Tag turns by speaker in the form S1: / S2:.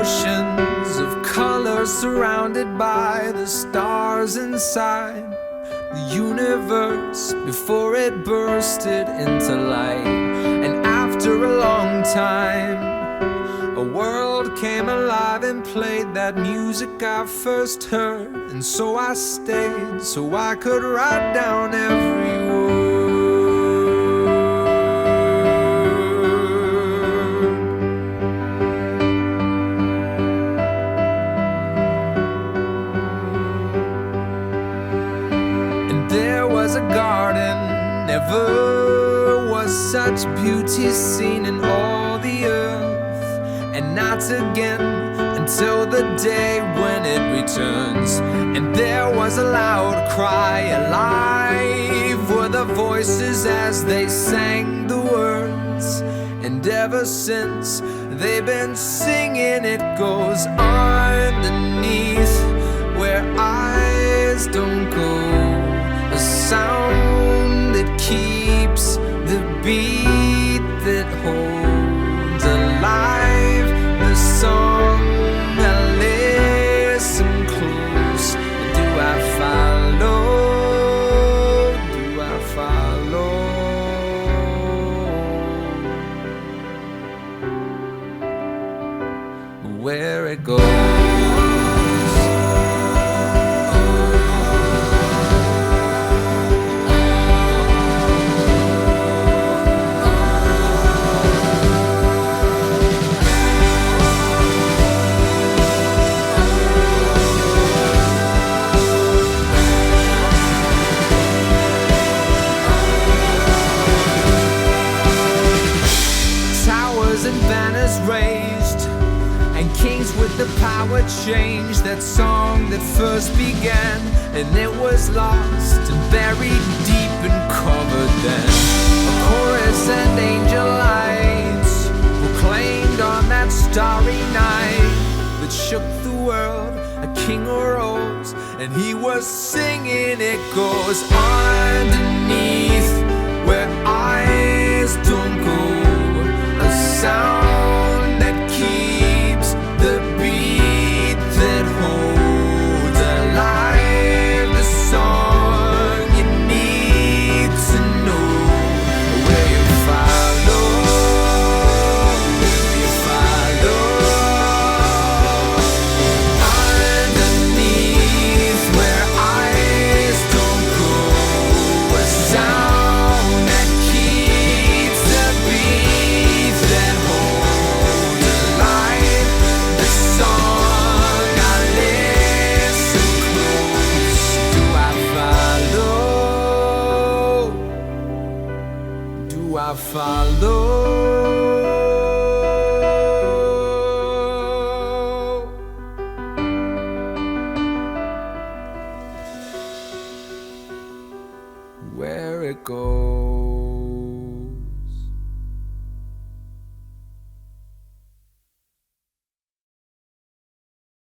S1: oceans of color surrounded by the stars inside the universe before it bursted into light. And after a long time, a world came alive and played that music I first heard. And so I stayed, so I could write down every word. And there was a garden, never was such beauty seen in all the earth, and not again until the day when it returns. And there was a loud cry, alive were the voices as they sang the words. And ever since they've been singing, it goes underneath where eyes don't go, a sound that keeps the beat that holds alive the song. I listen close. Do I follow? Do I follow? Where it goes. And banners raised, and kings with the power changed that song that first began. And it was lost and buried deep and covered then. A chorus and angel lights proclaimed on that starry night that shook the world. A king arose and he was singing. It goes underneath where eyes don't go, a sound that keeps the beat that holds alive the song you need to know. Will you follow? Will you follow? Underneath where eyes don't go, a sound that keeps the beat that holds alive the song. I listen close. Do I follow? Do I follow?